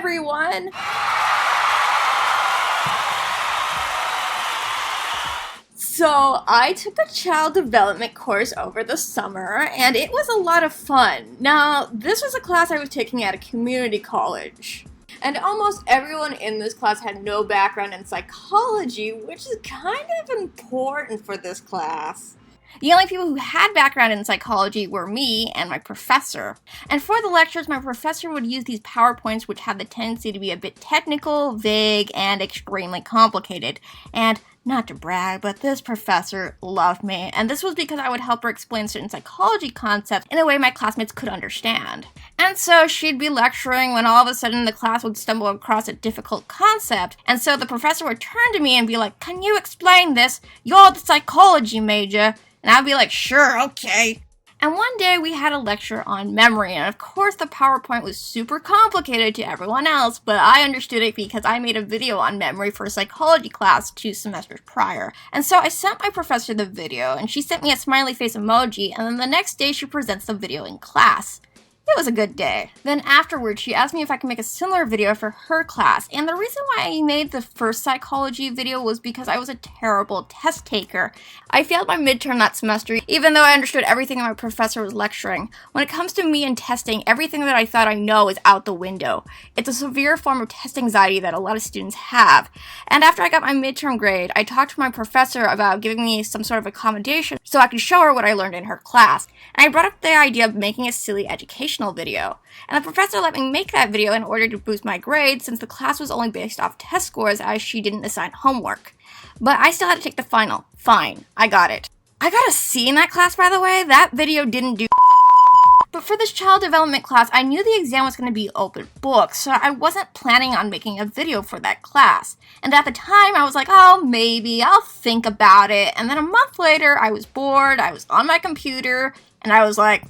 everyone! So I took a child development course over the summer, and it was a lot of fun. Now, this was a class I was taking at a community college. And almost everyone in this class had no background in psychology, which is kind of important for this class. The only people who had background in psychology were me and my professor. And for the lectures, my professor would use these PowerPoints which had the tendency to be a bit technical, vague, and extremely complicated. And not to brag, but this professor loved me, and this was because I would help her explain certain psychology concepts in a way my classmates could understand. And so she'd be lecturing when all of a sudden the class would stumble across a difficult concept, and so the professor would turn to me and be like, "Can you explain this? You're the psychology major." And I'd be like, "Sure, okay." And one day we had a lecture on memory, and of course the PowerPoint was super complicated to everyone else, but I understood it because I made a video on memory for a psychology class 2 semesters prior. And so I sent my professor the video, and she sent me a smiley face emoji, and then the next day she presents the video in class. It was a good day. Then afterwards, she asked me if I could make a similar video for her class, and the reason why I made the first psychology video was because I was a terrible test taker. I failed my midterm that semester, even though I understood everything my professor was lecturing. When it comes to me and testing, everything that I thought I know is out the window. It's a severe form of test anxiety that a lot of students have. And after I got my midterm grade, I talked to my professor about giving me some sort of accommodation so I could show her what I learned in her class. And I brought up the idea of making a silly educational video. And the professor let me make that video in order to boost my grade since the class was only based off test scores as she didn't assign homework. But I still had to take the final. Fine, I got it. I got a C in that class, by the way. That video didn't do But for this child development class, I knew the exam was going to be open book, so I wasn't planning on making a video for that class. And at the time, I was like, oh, maybe, I'll think about it. And then a month later, I was bored, I was on my computer, and I was like,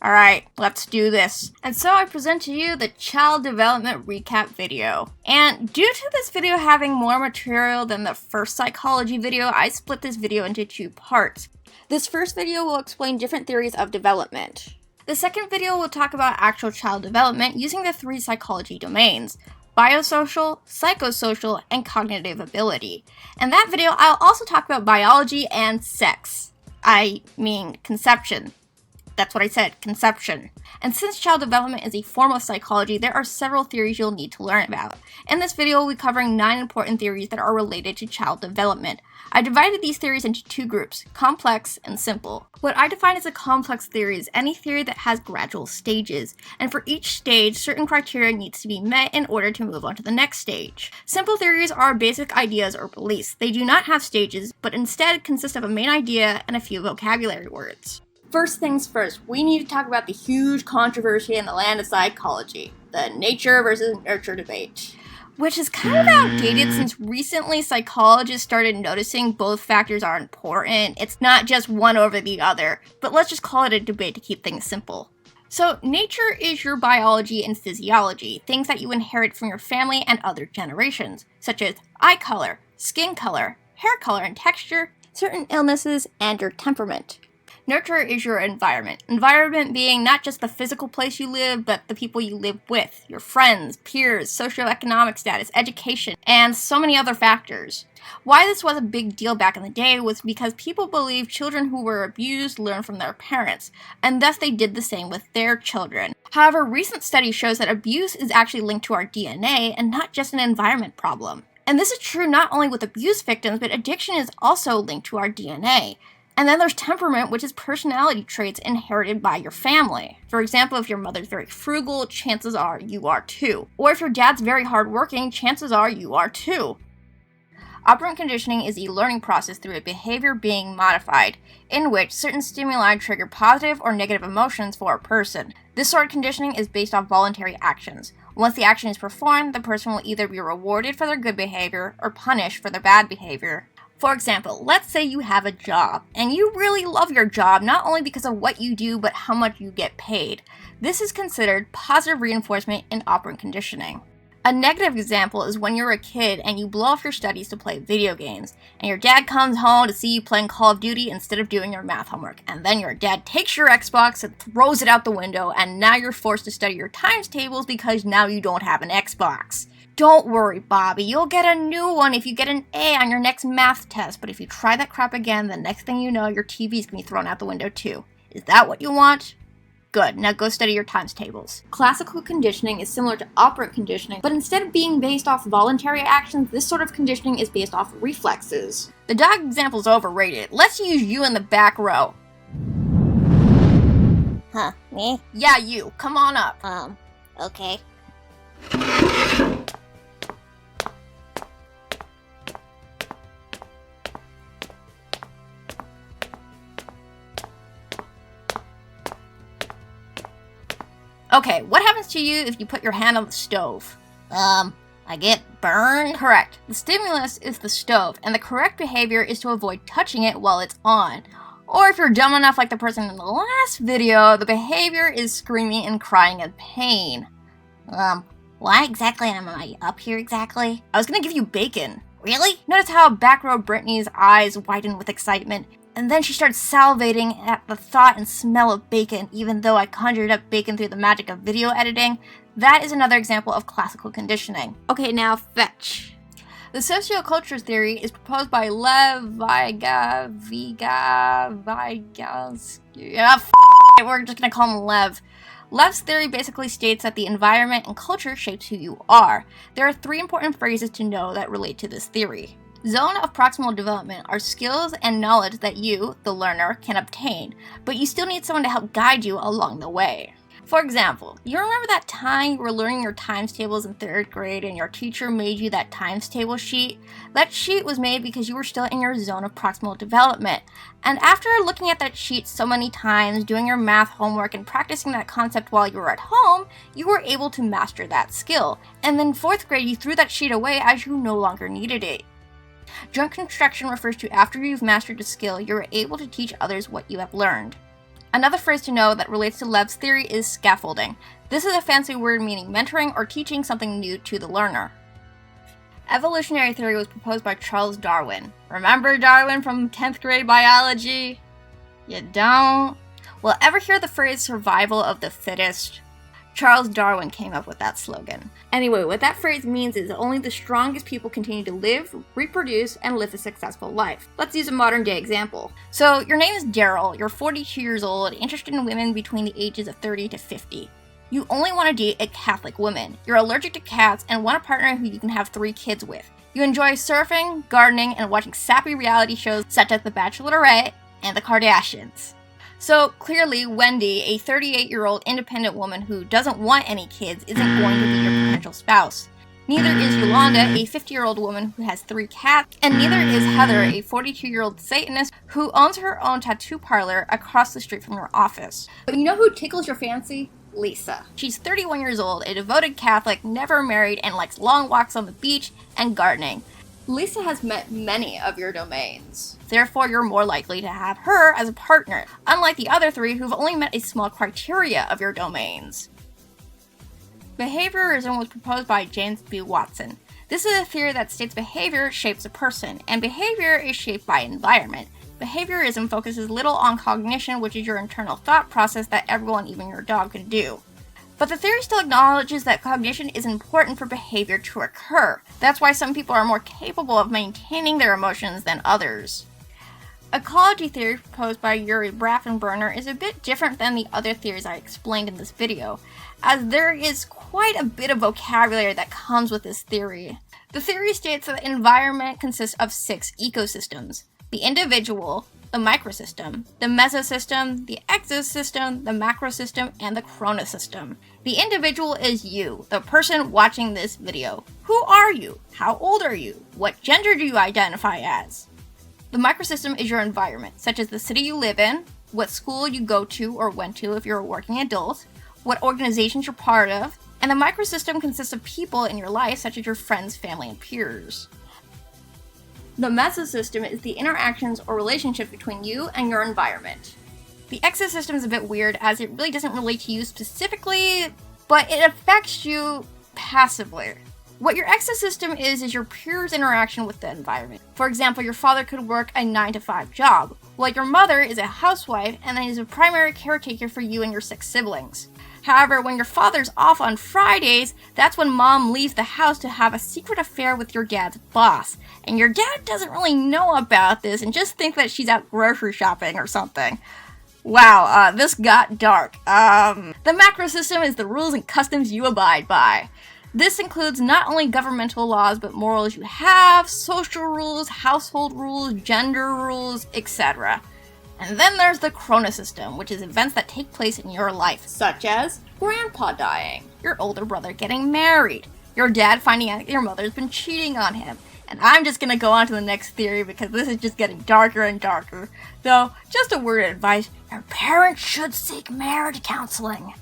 alright, let's do this. And so I present to you the child development recap video. And due to this video having more material than the first psychology video, I split this video into 2 parts. This first video will explain different theories of development. The second video will talk about actual child development using the 3 psychology domains: biosocial, psychosocial, and cognitive ability. In that video, I'll also talk about biology and sex. I mean conception. That's what I said, conception. And since child development is a form of psychology, there are several theories you'll need to learn about. In this video, we'll be covering 9 important theories that are related to child development. I divided these theories into 2 groups, complex and simple. What I define as a complex theory is any theory that has gradual stages, and for each stage, certain criteria needs to be met in order to move on to the next stage. Simple theories are basic ideas or beliefs. They do not have stages, but instead consist of a main idea and a few vocabulary words. First things first, we need to talk about the huge controversy in the land of psychology, the nature versus nurture debate. Which is kind of outdated since recently psychologists started noticing both factors are important. It's not just one over the other, but let's just call it a debate to keep things simple. So nature is your biology and physiology, things that you inherit from your family and other generations, such as eye color, skin color, hair color and texture, certain illnesses, and your temperament. Nurture is your environment. Environment being not just the physical place you live, but the people you live with, your friends, peers, socioeconomic status, education, and so many other factors. Why this was a big deal back in the day was because people believed children who were abused learned from their parents, and thus they did the same with their children. However, recent studies shows that abuse is actually linked to our DNA and not just an environment problem. And this is true not only with abuse victims, but addiction is also linked to our DNA. And then there's temperament, which is personality traits inherited by your family. For example, if your mother's very frugal, chances are you are too. Or if your dad's very hardworking, chances are you are too. Operant conditioning is a learning process through a behavior being modified, in which certain stimuli trigger positive or negative emotions for a person. This sort of conditioning is based on voluntary actions. Once the action is performed, the person will either be rewarded for their good behavior or punished for their bad behavior. For example, let's say you have a job, and you really love your job not only because of what you do, but how much you get paid. This is considered positive reinforcement in operant conditioning. A negative example is when you're a kid and you blow off your studies to play video games, and your dad comes home to see you playing Call of Duty instead of doing your math homework, and then your dad takes your Xbox and throws it out the window, and now you're forced to study your times tables because now you don't have an Xbox. Don't worry, Bobby, you'll get a new one if you get an A on your next math test, but if you try that crap again, the next thing you know, your TV's gonna be thrown out the window too. Is that what you want? Good, now go study your times tables. Classical conditioning is similar to operant conditioning, but instead of being based off voluntary actions, this sort of conditioning is based off reflexes. The dog example's overrated. Let's use you in the back row. Huh, me? Yeah, you. Come on up. Okay. Okay, what happens to you if you put your hand on the stove? I get burned? Correct. The stimulus is the stove, and the correct behavior is to avoid touching it while it's on. Or if you're dumb enough like the person in the last video, the behavior is screaming and crying in pain. Why exactly am I up here exactly? I was gonna give you bacon. Really? Notice how back row Brittany's eyes widen with excitement, and then she starts salivating at the thought and smell of bacon, even though I conjured up bacon through the magic of video editing. That is another example of classical conditioning. Okay, now fetch. The socioculture theory is proposed by Lev Vygotsky. We're just gonna call him Lev. Lev's theory basically states that the environment and culture shapes who you are. There are 3 important phrases to know that relate to this theory. Zone of proximal development are skills and knowledge that you, the learner, can obtain, but you still need someone to help guide you along the way. For example, you remember that time you were learning your times tables in 3rd grade and your teacher made you that times table sheet? That sheet was made because you were still in your zone of proximal development. And after looking at that sheet so many times, doing your math homework, and practicing that concept while you were at home, you were able to master that skill. And then 4th grade, you threw that sheet away as you no longer needed it. Joint construction refers to after you've mastered a skill, you're able to teach others what you have learned. Another phrase to know that relates to Lev's theory is scaffolding. This is a fancy word meaning mentoring or teaching something new to the learner. Evolutionary theory was proposed by Charles Darwin. Remember Darwin from 10th grade biology? You don't? Well, ever hear the phrase survival of the fittest? Charles Darwin came up with that slogan. Anyway, what that phrase means is only the strongest people continue to live, reproduce, and live a successful life. Let's use a modern day example. So, your name is Daryl, you're 42 years old, interested in women between the ages of 30 to 50. You only want to date a Catholic woman. You're allergic to cats and want a partner who you can have 3 kids with. You enjoy surfing, gardening, and watching sappy reality shows such as The Bachelorette and The Kardashians. So clearly, Wendy, a 38-year-old independent woman who doesn't want any kids, isn't going to be your potential spouse. Neither is Yolanda, a 50-year-old woman who has 3 cats, and neither is Heather, a 42-year-old Satanist who owns her own tattoo parlor across the street from her office. But you know who tickles your fancy? Lisa. She's 31 years old, a devoted Catholic, never married, and likes long walks on the beach and gardening. Lisa has met many of your domains. Therefore, you're more likely to have her as a partner, unlike the other 3 who've only met a small criteria of your domains. Behaviorism was proposed by James B. Watson. This is a theory that states behavior shapes a person, and behavior is shaped by environment. Behaviorism focuses little on cognition, which is your internal thought process that everyone, even your dog, can do. But the theory still acknowledges that cognition is important for behavior to occur. That's why some people are more capable of maintaining their emotions than others. Ecology theory proposed by Yuri Brafenbrenner is a bit different than the other theories I explained in this video, as there is quite a bit of vocabulary that comes with this theory. The theory states that the environment consists of 6 ecosystems: the individual, the microsystem, the mesosystem, the exosystem, the macrosystem, and the chronosystem. The individual is you, the person watching this video. Who are you? How old are you? What gender do you identify as? The microsystem is your environment, such as the city you live in, what school you go to or went to if you're a working adult, what organizations you're part of, and the microsystem consists of people in your life, such as your friends, family, and peers. The mesosystem is the interactions or relationships between you and your environment. The exosystem is a bit weird as it really doesn't relate to you specifically, but it affects you passively. What your ecosystem is your peers' interaction with the environment. For example, your father could work a 9-to-5 job, while your mother is a housewife and is a primary caretaker for you and your 6 siblings. However, when your father's off on Fridays, that's when mom leaves the house to have a secret affair with your dad's boss. And your dad doesn't really know about this and just thinks that she's out grocery shopping or something. Wow, this got dark. The macro system is the rules and customs you abide by. This includes not only governmental laws, but morals you have, social rules, household rules, gender rules, etc. And then there's the chronosystem, which is events that take place in your life, such as grandpa dying, your older brother getting married, your dad finding out your mother's been cheating on him. And I'm just gonna go on to the next theory because this is just getting darker and darker. Though, just a word of advice, your parents should seek marriage counseling.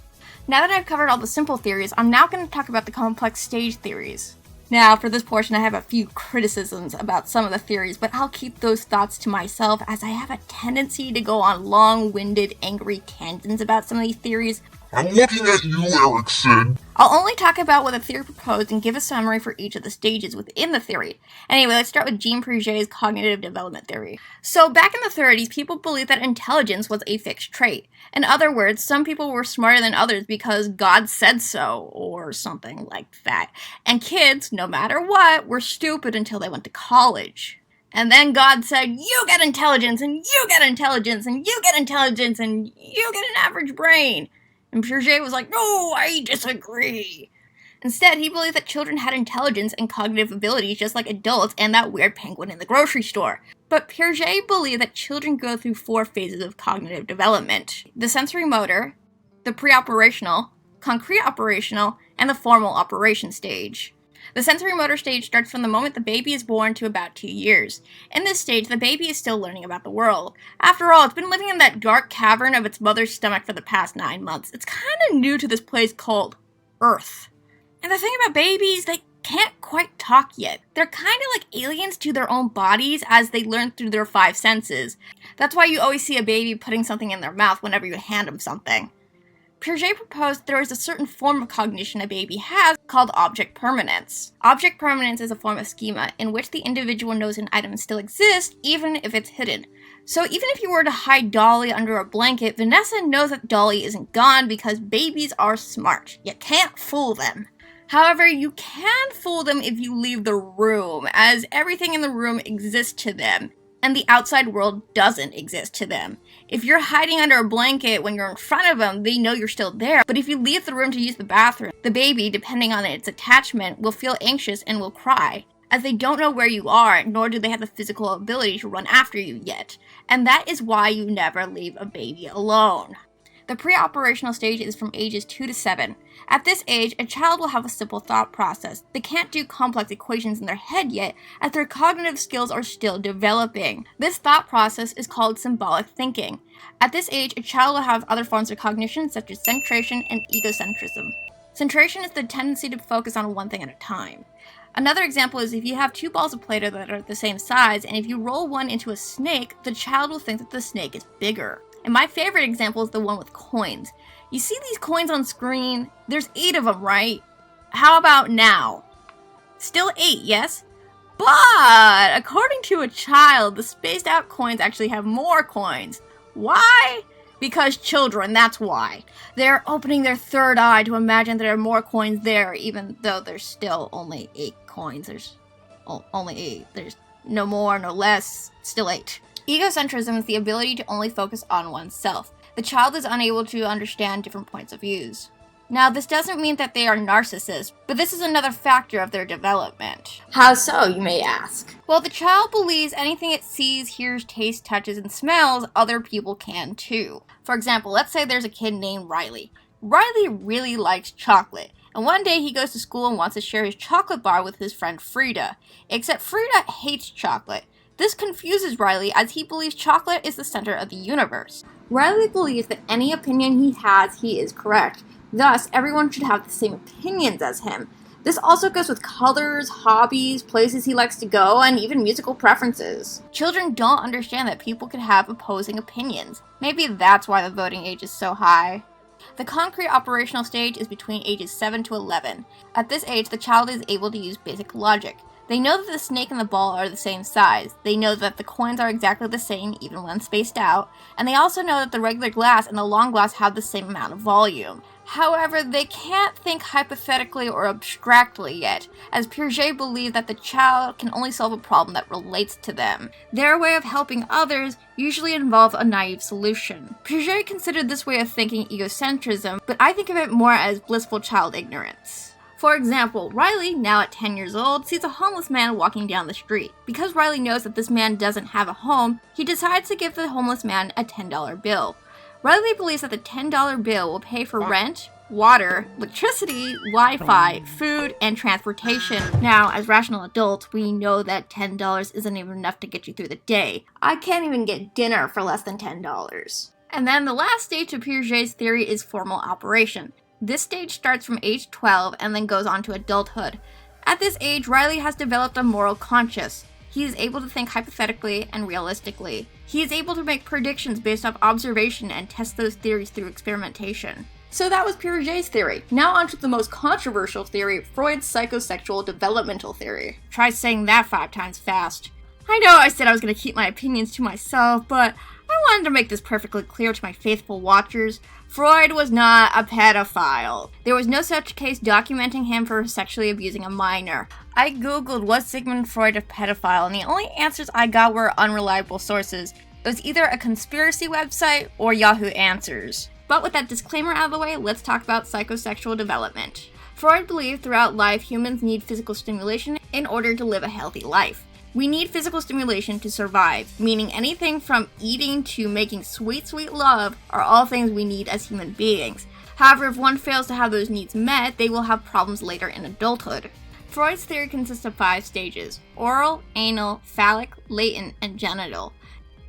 Now that I've covered all the simple theories, I'm now going to talk about the complex stage theories. Now, for this portion, I have a few criticisms about some of the theories, but I'll keep those thoughts to myself as I have a tendency to go on long-winded, angry tangents about some of these theories. I'm looking at you, Erickson. I'll only talk about what the theory proposed and give a summary for each of the stages within the theory. Anyway, let's start with Jean Piaget's cognitive development theory. So, back in the 30s, people believed that intelligence was a fixed trait. In other words, some people were smarter than others because God said so, or something like that. And kids, no matter what, were stupid until they went to college. And then God said, you get intelligence, and you get intelligence, and you get intelligence, and you get an average brain. And Piaget was like, no, I disagree. Instead, he believed that children had intelligence and cognitive abilities just like adults and that weird penguin in the grocery store. But Piaget believed that children go through 4 phases of cognitive development: the sensory motor, the pre-operational, concrete operational, and the formal operation stage. The sensory motor stage starts from the moment the baby is born to about 2 years. In this stage, the baby is still learning about the world. After all, it's been living in that dark cavern of its mother's stomach for the past 9 months. It's kind of new to this place called Earth. And the thing about babies, they can't quite talk yet. They're kind of like aliens to their own bodies as they learn through their 5 senses. That's why you always see a baby putting something in their mouth whenever you hand them something. Piaget proposed there is a certain form of cognition a baby has called object permanence. Object permanence is a form of schema in which the individual knows an item still exists even if it's hidden. So even if you were to hide Dolly under a blanket, Vanessa knows that Dolly isn't gone because babies are smart. You can't fool them. However, you can fool them if you leave the room, as everything in the room exists to them, and the outside world doesn't exist to them. If you're hiding under a blanket when you're in front of them, they know you're still there. But if you leave the room to use the bathroom, the baby, depending on its attachment, will feel anxious and will cry, as they don't know where you are, nor do they have the physical ability to run after you yet. And that is why you never leave a baby alone. The pre-operational stage is from ages 2 to 7. At this age, a child will have a simple thought process. They can't do complex equations in their head yet, as their cognitive skills are still developing. This thought process is called symbolic thinking. At this age, a child will have other forms of cognition, such as centration and egocentrism. Centration is the tendency to focus on one thing at a time. Another example is if you have 2 balls of Play-Doh that are the same size, and if you roll one into a snake, the child will think that the snake is bigger. And my favorite example is the one with coins. You see these coins on screen? There's 8 of them, right? How about now? Still 8, yes? But according to a child, the spaced out coins actually have more coins. Why? Because children, that's why. They're opening their third eye to imagine there are more coins there, even though there's still only 8 coins. There's only 8. There's no more, no less, still 8. Egocentrism is the ability to only focus on oneself. The child is unable to understand different points of views. Now, this doesn't mean that they are narcissists, but this is another factor of their development. How so, you may ask? Well, the child believes anything it sees, hears, tastes, touches, and smells, other people can too. For example, let's say there's a kid named Riley. Riley really likes chocolate, and one day he goes to school and wants to share his chocolate bar with his friend Frida. Except Frida hates chocolate. This confuses Riley as he believes chocolate is the center of the universe. Riley believes that any opinion he has, he is correct. Thus, everyone should have the same opinions as him. This also goes with colors, hobbies, places he likes to go, and even musical preferences. Children don't understand that people can have opposing opinions. Maybe that's why the voting age is so high. The concrete operational stage is between ages 7 to 11. At this age, the child is able to use basic logic. They know that the snake and the ball are the same size. They know that the coins are exactly the same even when spaced out. And they also know that the regular glass and the long glass have the same amount of volume. However, they can't think hypothetically or abstractly yet, as Piaget believed that the child can only solve a problem that relates to them. Their way of helping others usually involves a naive solution. Piaget considered this way of thinking egocentrism, but I think of it more as blissful child ignorance. For example, Riley, now at 10 years old, sees a homeless man walking down the street. Because Riley knows that this man doesn't have a home, he decides to give the homeless man a $10 bill. Riley believes that the $10 bill will pay for rent, water, electricity, Wi-Fi, food, and transportation. Now, as rational adults, we know that $10 isn't even enough to get you through the day. I can't even get dinner for less than $10. And then the last stage of Piaget's theory is formal operation. This stage starts from age 12 and then goes on to adulthood. At this age, Riley has developed a moral conscience. He is able to think hypothetically and realistically. He is able to make predictions based off observation and test those theories through experimentation. So that was Piaget's theory. Now on to the most controversial theory, Freud's psychosexual developmental theory. Try saying that 5 times fast. I know I said I was going to keep my opinions to myself, but I wanted to make this perfectly clear to my faithful watchers. Freud was not a pedophile. There was no such case documenting him for sexually abusing a minor. I googled, was Sigmund Freud a pedophile, and the only answers I got were unreliable sources. It was either a conspiracy website or Yahoo Answers. But with that disclaimer out of the way, let's talk about psychosexual development. Freud believed throughout life humans need physical stimulation in order to live a healthy life. We need physical stimulation to survive, meaning anything from eating to making sweet, sweet love are all things we need as human beings. However, if one fails to have those needs met, they will have problems later in adulthood. Freud's theory consists of 5 stages: oral, anal, phallic, latent, and genital.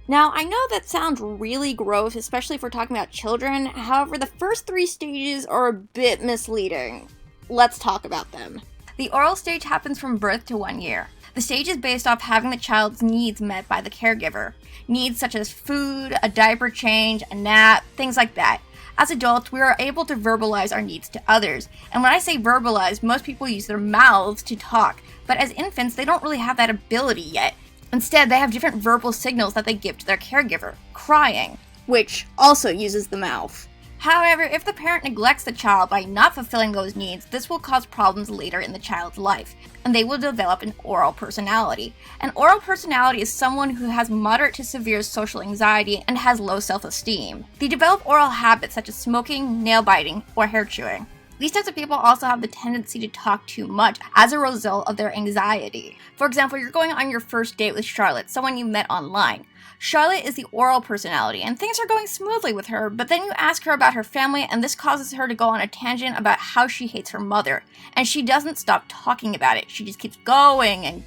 Now, I know that sounds really gross, especially if we're talking about children. However, the first 3 stages are a bit misleading. Let's talk about them. The oral stage happens from birth to 1 year. The stage is based off having the child's needs met by the caregiver. Needs such as food, a diaper change, a nap, things like that. As adults, we are able to verbalize our needs to others. And when I say verbalize, most people use their mouths to talk. But as infants, they don't really have that ability yet. Instead, they have different verbal signals that they give to their caregiver. Crying, which also uses the mouth. However, if the parent neglects the child by not fulfilling those needs, this will cause problems later in the child's life, and they will develop an oral personality. An oral personality is someone who has moderate to severe social anxiety and has low self-esteem. They develop oral habits such as smoking, nail biting, or hair chewing. These types of people also have the tendency to talk too much as a result of their anxiety. For example, you're going on your first date with Charlotte, someone you met online. Charlotte is the oral personality, and things are going smoothly with her, but then you ask her about her family, and this causes her to go on a tangent about how she hates her mother. And she doesn't stop talking about it. She just keeps going, and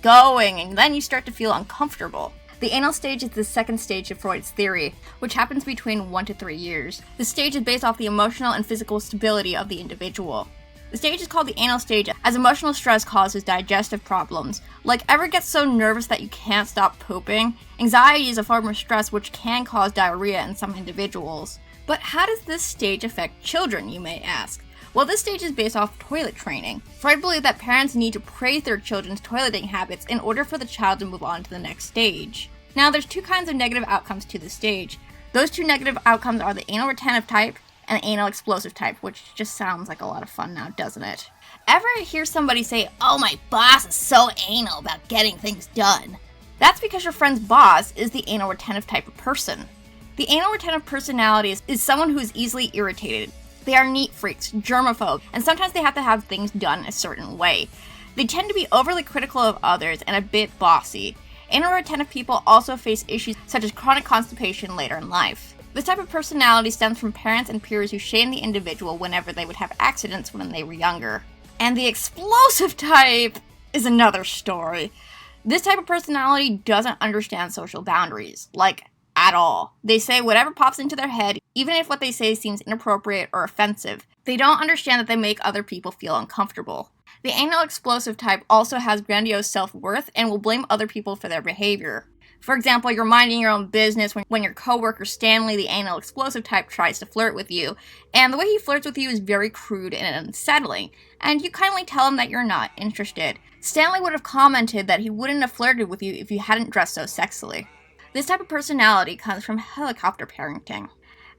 then you start to feel uncomfortable. The anal stage is the second stage of Freud's theory, which happens between 1 to 3 years. This stage is based off the emotional and physical stability of the individual. The stage is called the anal stage as emotional stress causes digestive problems. Like, ever get so nervous that you can't stop pooping? Anxiety is a form of stress which can cause diarrhea in some individuals. But how does this stage affect children, you may ask? Well, this stage is based off toilet training. Freud believed that parents need to praise their children's toileting habits in order for the child to move on to the next stage. Now, there's 2 kinds of negative outcomes to this stage. Those 2 negative outcomes are the anal retentive type and anal explosive type, which just sounds like a lot of fun now, doesn't it? Ever hear somebody say, "Oh, my boss is so anal about getting things done"? That's because your friend's boss is the anal retentive type of person. The anal retentive personality is someone who is easily irritated. They are neat freaks, germaphobe, and sometimes they have to have things done a certain way. They tend to be overly critical of others and a bit bossy. Anal retentive people also face issues such as chronic constipation later in life. This type of personality stems from parents and peers who shame the individual whenever they would have accidents when they were younger. And the explosive type is another story. This type of personality doesn't understand social boundaries, like, at all. They say whatever pops into their head, even if what they say seems inappropriate or offensive. They don't understand that they make other people feel uncomfortable. The anal explosive type also has grandiose self-worth and will blame other people for their behavior. For example, you're minding your own business when your coworker Stanley, the anal explosive type, tries to flirt with you, and the way he flirts with you is very crude and unsettling, and you kindly tell him that you're not interested. Stanley would have commented that he wouldn't have flirted with you if you hadn't dressed so sexily. This type of personality comes from helicopter parenting.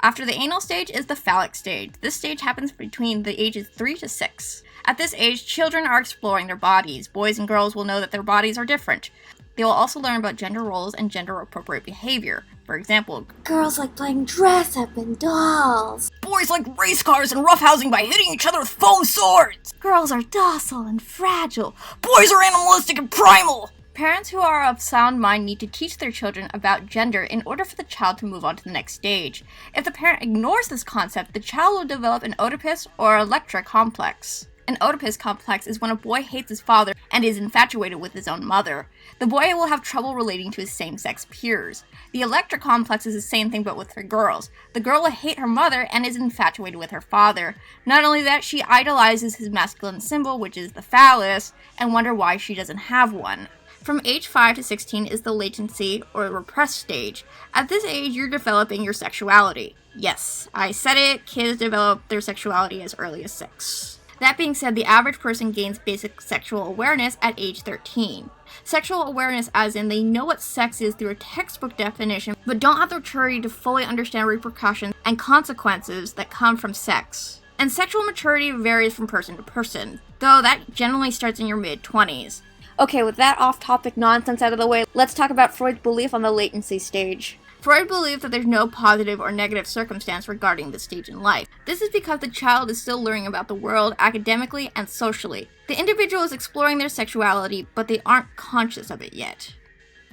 After the anal stage is the phallic stage. This stage happens between the ages 3 to 6. At this age, children are exploring their bodies. Boys and girls will know that their bodies are different. They will also learn about gender roles and gender-appropriate behavior. For example, girls like playing dress-up and dolls. Boys like race cars and roughhousing by hitting each other with foam swords. Girls are docile and fragile. Boys are animalistic and primal. Parents who are of sound mind need to teach their children about gender in order for the child to move on to the next stage. If the parent ignores this concept, the child will develop an Oedipus or Electra complex. An Oedipus complex is when a boy hates his father and is infatuated with his own mother. The boy will have trouble relating to his same-sex peers. The Electra complex is the same thing but with her girls. The girl will hate her mother and is infatuated with her father. Not only that, she idolizes his masculine symbol, which is the phallus, and wonder why she doesn't have one. From age 5 to 16 is the latency or repressed stage. At this age, you're developing your sexuality. Yes, I said it, kids develop their sexuality as early as 6. That being said, the average person gains basic sexual awareness at age 13. Sexual awareness as in they know what sex is through a textbook definition, but don't have the maturity to fully understand repercussions and consequences that come from sex. And sexual maturity varies from person to person, though that generally starts in your mid-20s. Okay, with that off-topic nonsense out of the way, let's talk about Freud's belief on the latency stage. Freud believed that there's no positive or negative circumstance regarding this stage in life. This is because the child is still learning about the world academically and socially. The individual is exploring their sexuality, but they aren't conscious of it yet.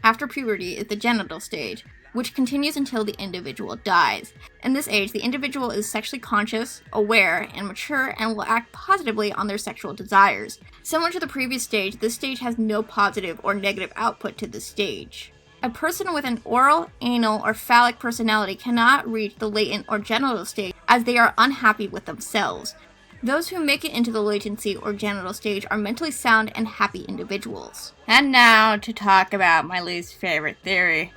After puberty is the genital stage, which continues until the individual dies. In this age, the individual is sexually conscious, aware, and mature and will act positively on their sexual desires. Similar to the previous stage, this stage has no positive or negative output to this stage. A person with an oral, anal, or phallic personality cannot reach the latent or genital stage as they are unhappy with themselves. Those who make it into the latency or genital stage are mentally sound and happy individuals. And now to talk about my least favorite theory.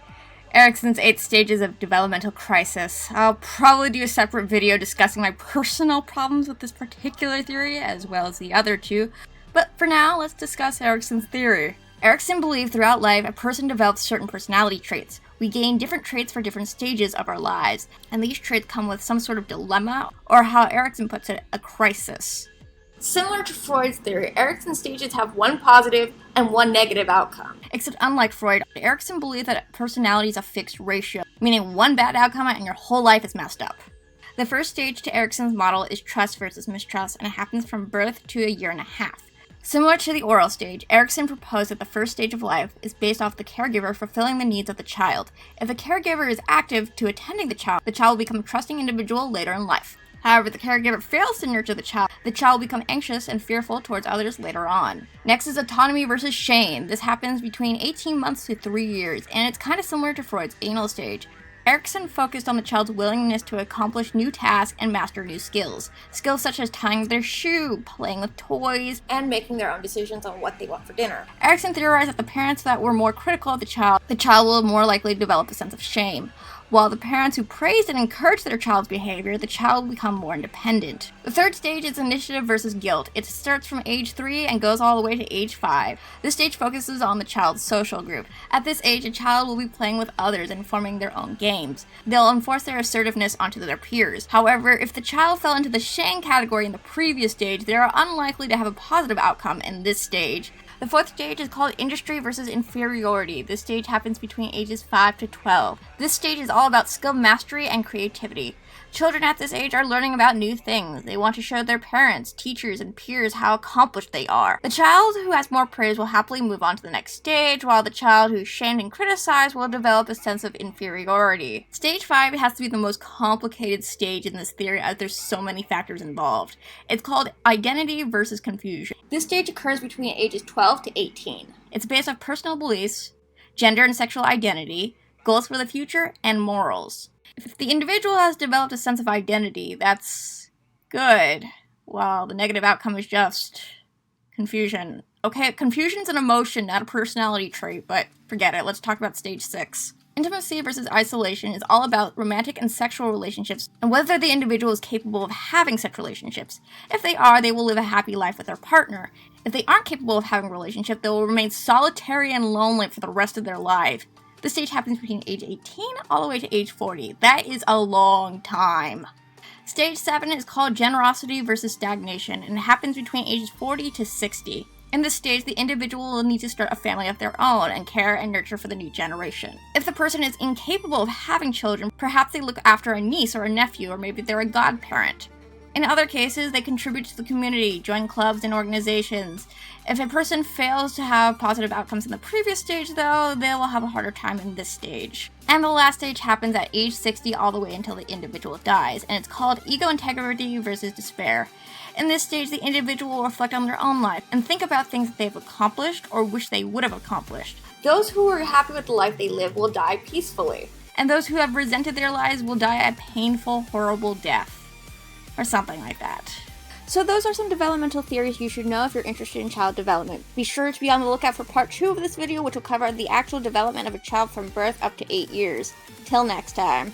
Erikson's 8 stages of developmental crisis. I'll probably do a separate video discussing my personal problems with this particular theory as well as the other two, but for now, let's discuss Erikson's theory. Erikson believed throughout life a person develops certain personality traits. We gain different traits for different stages of our lives, and these traits come with some sort of dilemma, or how Erikson puts it, a crisis. Similar to Freud's theory, Erikson's stages have one positive and one negative outcome. Except unlike Freud, Erikson believed that personality is a fixed ratio, meaning one bad outcome and your whole life is messed up. The first stage to Erikson's model is trust versus mistrust, and it happens from birth to a year and a half. Similar to the oral stage, Erikson proposed that the first stage of life is based off the caregiver fulfilling the needs of the child. If the caregiver is active to attending the child will become a trusting individual later in life. However, if the caregiver fails to nurture the child will become anxious and fearful towards others later on. Next is autonomy versus shame. This happens between 18 months to 3 years, and it's kind of similar to Freud's anal stage. Erikson focused on the child's willingness to accomplish new tasks and master new skills. Skills such as tying their shoe, playing with toys, and making their own decisions on what they want for dinner. Erikson theorized that the parents that were more critical of the child will more likely develop a sense of shame. While the parents who praised and encouraged their child's behavior, the child will become more independent. The third stage is initiative versus guilt. It starts from age 3 and goes all the way to age 5. This stage focuses on the child's social group. At this age, a child will be playing with others and forming their own games. They'll enforce their assertiveness onto their peers. However, if the child fell into the shame category in the previous stage, they are unlikely to have a positive outcome in this stage. The fourth stage is called industry versus inferiority. This stage happens between ages 5 to 12. This stage is all about skill mastery and creativity. Children at this age are learning about new things. They want to show their parents, teachers, and peers how accomplished they are. The child who has more praise will happily move on to the next stage, while the child who's shamed and criticized will develop a sense of inferiority. Stage 5 has to be the most complicated stage in this theory as there's so many factors involved. It's called identity versus confusion. This stage occurs between ages 12 to 18. It's based on personal beliefs, gender and sexual identity, goals for the future, and morals. If the individual has developed a sense of identity, that's good, while the negative outcome is just confusion. Okay, confusion's an emotion, not a personality trait, but forget it. Let's talk about stage 6. Intimacy versus isolation is all about romantic and sexual relationships and whether the individual is capable of having such relationships. If they are, they will live a happy life with their partner. If they aren't capable of having a relationship, they will remain solitary and lonely for the rest of their life. This stage happens between age 18 all the way to age 40. That is a long time. Stage 7 is called generosity versus stagnation, and it happens between ages 40 to 60. In this stage, the individual will need to start a family of their own and care and nurture for the new generation. If the person is incapable of having children, perhaps they look after a niece or a nephew, or maybe they're a godparent. In other cases, they contribute to the community, join clubs and organizations. If a person fails to have positive outcomes in the previous stage, though, they will have a harder time in this stage. And the last stage happens at age 60 all the way until the individual dies, and it's called ego integrity versus despair. In this stage, the individual will reflect on their own life and think about things that they've accomplished or wish they would have accomplished. Those who are happy with the life they live will die peacefully. And those who have resented their lives will die a painful, horrible death. Or something like that. So those are some developmental theories you should know if you're interested in child development. Be sure to be on the lookout for part 2 of this video, which will cover the actual development of a child from birth up to 8 years. Till next time.